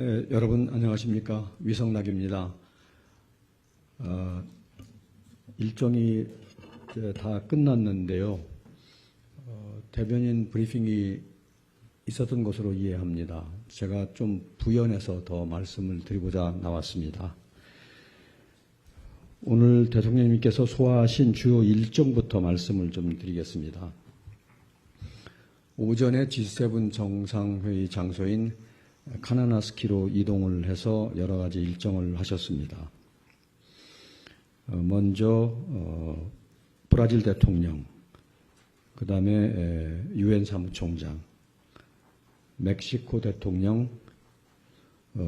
네, 여러분 안녕하십니까. 위성락입니다. 일정이 다 끝났는데요. 대변인 브리핑이 있었던 것으로 이해합니다. 제가 좀 부연해서 더 말씀을 드리고자 나왔습니다. 오늘 대통령님께서 소화하신 주요 일정부터 말씀을 좀 드리겠습니다. 오전에 G7 정상회의 장소인 카나나스키로 이동을 해서 여러 가지 일정을 하셨습니다. 먼저 브라질 대통령, 그 다음에 유엔 사무총장, 멕시코 대통령,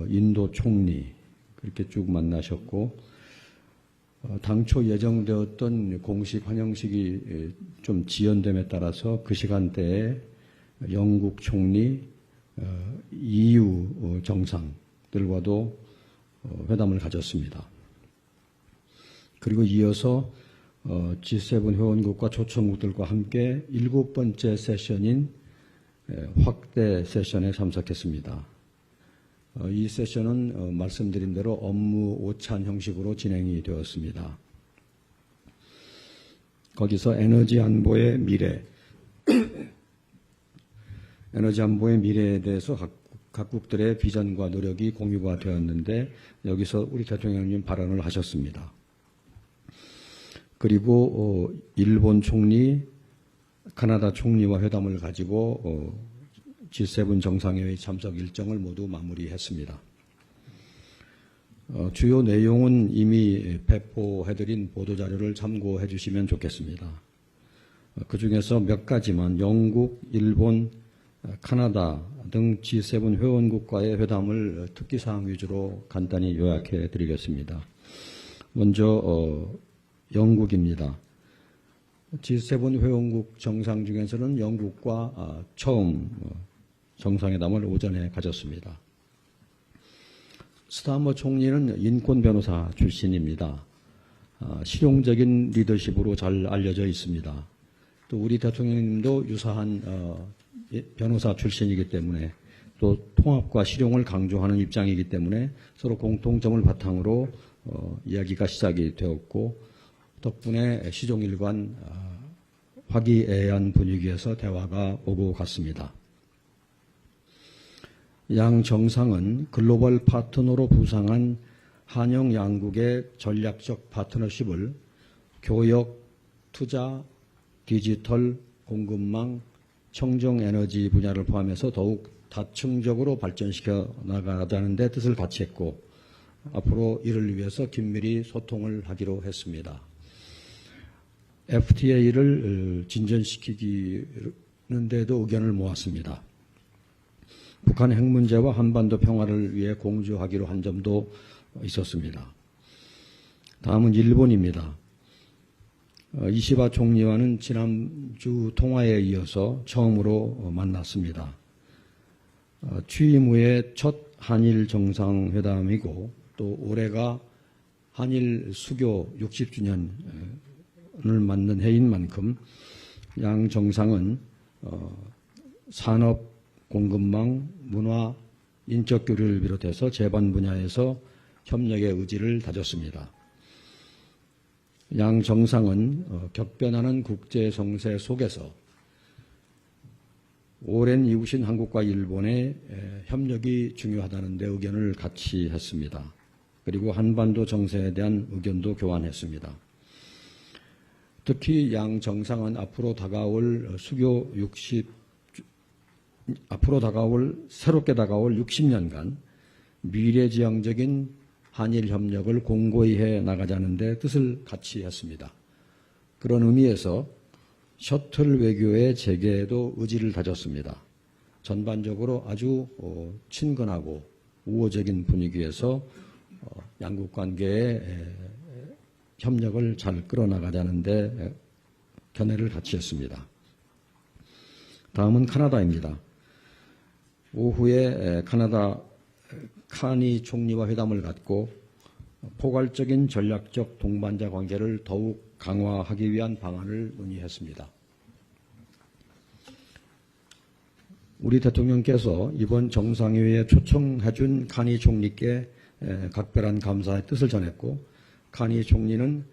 인도 총리 그렇게 쭉 만나셨고, 당초 예정되었던 공식 환영식이 좀 지연됨에 따라서 그 시간대에 영국 총리, EU 정상들과도 회담을 가졌습니다. 그리고 이어서 G7 회원국과 초청국들과 함께 7번째 세션인 확대 세션에 참석했습니다. 이 세션은 말씀드린 대로 업무 오찬 형식으로 진행이 되었습니다. 거기서 에너지 안보의 미래, 에너지 안보의 미래에 대해서 각국들의 비전과 노력이 공유가 되었는데 여기서 우리 대통령님 발언을 하셨습니다. 그리고 일본 총리, 카나다 총리와 회담을 가지고 G7 정상회의 참석 일정을 모두 마무리했습니다. 주요 내용은 이미 배포해드린 보도자료를 참고해 주시면 좋겠습니다. 그 중에서 몇 가지만 영국, 일본, 카나다 등 G7 회원국과의 회담을 특기사항 위주로 간단히 요약해 드리겠습니다. 먼저 영국입니다. G7 회원국 정상 중에서는 영국과 처음 정상회담을 오전에 가졌습니다. 스타머 총리는 인권 변호사 출신입니다. 실용적인 리더십으로 잘 알려져 있습니다. 또 우리 대통령님도 유사한 변호사 출신이기 때문에 또 통합과 실용을 강조하는 입장이기 때문에 서로 공통점을 바탕으로 이야기가 시작이 되었고, 덕분에 시종일관 화기애애한 분위기에서 대화가 오고 갔습니다. 양 정상은 글로벌 파트너로 부상한 한영 양국의 전략적 파트너십을 교역, 투자, 디지털, 공급망, 청정에너지 분야를 포함해서 더욱 다층적으로 발전시켜 나가자는 데 뜻을 같이 했고, 앞으로 이를 위해서 긴밀히 소통을 하기로 했습니다. FTA를 진전시키는 데도 의견을 모았습니다. 북한 핵 문제와 한반도 평화를 위해 공조하기로 한 점도 있었습니다. 다음은 일본입니다. 이시바 총리와는 지난주 통화에 이어서 처음으로 만났습니다. 취임 후에 첫 한일 정상회담이고 또 올해가 한일 수교 60주년을 맞는 해인 만큼 양 정상은 산업, 공급망, 문화, 인적 교류를 비롯해서 제반 분야에서 협력의 의지를 다졌습니다. 양 정상은 격변하는 국제 정세 속에서 오랜 이웃인 한국과 일본의 협력이 중요하다는 데 의견을 같이 했습니다. 그리고 한반도 정세에 대한 의견도 교환했습니다. 특히 양 정상은 앞으로 다가올 새롭게 다가올 60년간 미래지향적인 한일 협력을 공고히 해 나가자는 데 뜻을 같이 했습니다. 그런 의미에서 셔틀 외교의 재개에도 의지를 다졌습니다. 전반적으로 아주 친근하고 우호적인 분위기에서 양국 관계의 협력을 잘 끌어나가자는 데 견해를 같이 했습니다. 다음은 카나다입니다. 오후에 카나다 카니 총리와 회담을 갖고 포괄적인 전략적 동반자 관계를 더욱 강화하기 위한 방안을 논의했습니다. 우리 대통령께서 이번 정상회의에 초청해준 카니 총리께 각별한 감사의 뜻을 전했고, 카니 총리는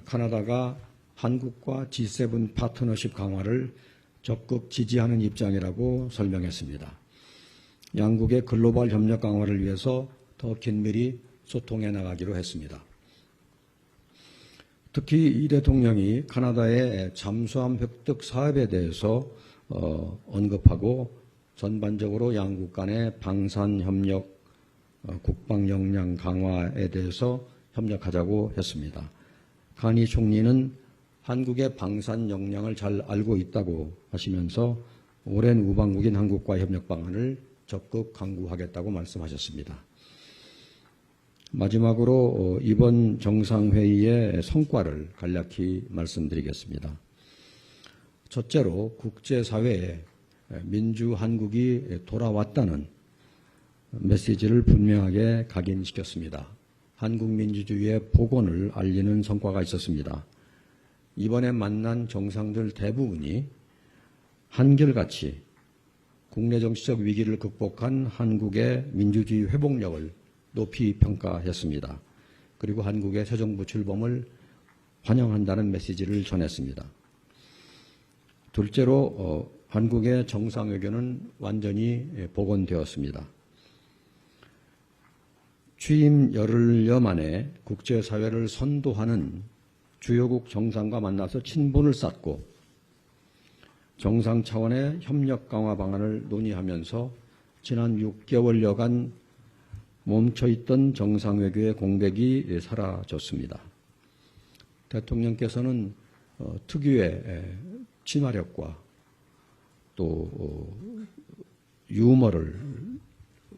카나다가 한국과 G7 파트너십 강화를 적극 지지하는 입장이라고 설명했습니다. 양국의 글로벌 협력 강화를 위해서 더 긴밀히 소통해 나가기로 했습니다. 특히 이 대통령이 카나다의 잠수함 획득 사업에 대해서 언급하고 전반적으로 양국 간의 방산협력, 국방 역량 강화에 대해서 협력하자고 했습니다. 카니 총리는 한국의 방산 역량을 잘 알고 있다고 하시면서 오랜 우방국인 한국과의 협력 방안을 적극 강구하겠다고 말씀하셨습니다. 마지막으로 이번 정상회의의 성과를 간략히 말씀드리겠습니다. 첫째로 국제사회에 민주한국이 돌아왔다는 메시지를 분명하게 각인시켰습니다. 한국 민주주의의 복원을 알리는 성과가 있었습니다. 이번에 만난 정상들 대부분이 한결같이 국내 정치적 위기를 극복한 한국의 민주주의 회복력을 높이 평가했습니다. 그리고 한국의 새 정부 출범을 환영한다는 메시지를 전했습니다. 둘째로 한국의 정상회견은 완전히 복원되었습니다. 취임 열흘여 만에 국제사회를 선도하는 주요국 정상과 만나서 친분을 쌓고 정상 차원의 협력 강화 방안을 논의하면서 지난 6개월여간 멈춰있던 정상외교의 공백이 사라졌습니다. 대통령께서는 특유의 친화력과 또 유머를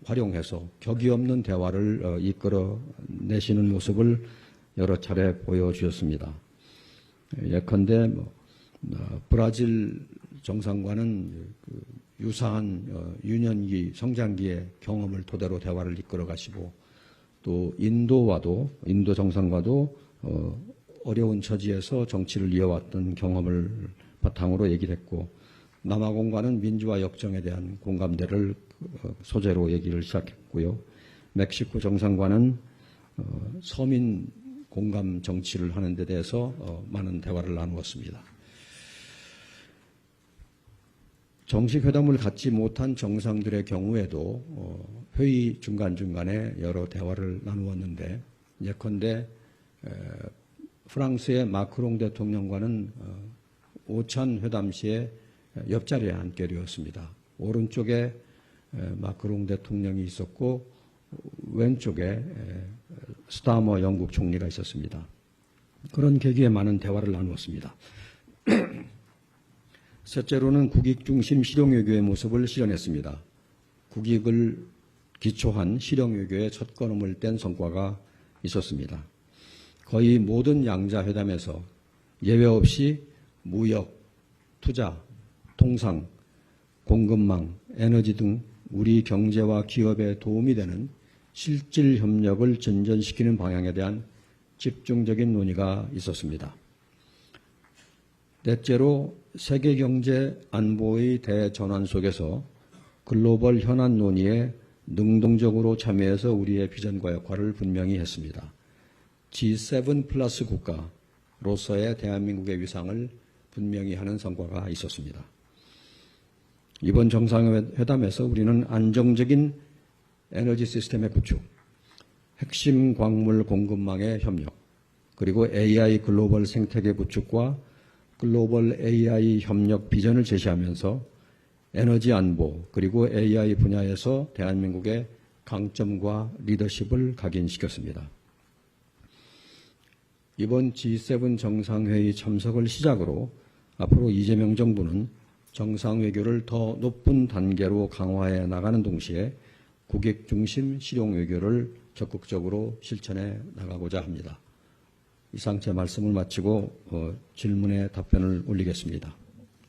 활용해서 격이 없는 대화를 이끌어내시는 모습을 여러 차례 보여주셨습니다. 예컨대 브라질 정상과는 유사한 유년기, 성장기의 경험을 토대로 대화를 이끌어 가시고, 또 인도 정상과도 어려운 처지에서 정치를 이어왔던 경험을 바탕으로 얘기를 했고, 남아공과는 민주화 역정에 대한 공감대를 소재로 얘기를 시작했고요. 멕시코 정상과는 서민 공감 정치를 하는 데 대해서 많은 대화를 나누었습니다. 정식 회담을 갖지 못한 정상들의 경우에도 회의 중간중간에 여러 대화를 나누었는데, 예컨대 프랑스의 마크롱 대통령과는 오찬 회담 시에 옆자리에 앉게 되었습니다. 오른쪽에 마크롱 대통령이 있었고 왼쪽에 스타머 영국 총리가 있었습니다. 그런 계기에 많은 대화를 나누었습니다. 셋째로는 국익 중심 실용외교의 모습을 실현했습니다. 국익을 기초한 실용외교의 첫 걸음을 뗀 성과가 있었습니다. 거의 모든 양자회담에서 예외 없이 무역, 투자, 통상, 공급망, 에너지 등 우리 경제와 기업에 도움이 되는 실질 협력을 전전시키는 방향에 대한 집중적인 논의가 있었습니다. 넷째로 세계 경제 안보의 대전환 속에서 글로벌 현안 논의에 능동적으로 참여해서 우리의 비전과 역할을 분명히 했습니다. G7 플러스 국가로서의 대한민국의 위상을 분명히 하는 성과가 있었습니다. 이번 정상회담에서 우리는 안정적인 에너지 시스템의 구축, 핵심 광물 공급망의 협력, 그리고 AI 글로벌 생태계 구축과 글로벌 AI 협력 비전을 제시하면서 에너지 안보 그리고 AI 분야에서 대한민국의 강점과 리더십을 각인시켰습니다. 이번 G7 정상회의 참석을 시작으로 앞으로 이재명 정부는 정상외교를 더 높은 단계로 강화해 나가는 동시에 국익 중심 실용외교를 적극적으로 실천해 나가고자 합니다. 이상 제 말씀을 마치고 질문에 답변을 올리겠습니다.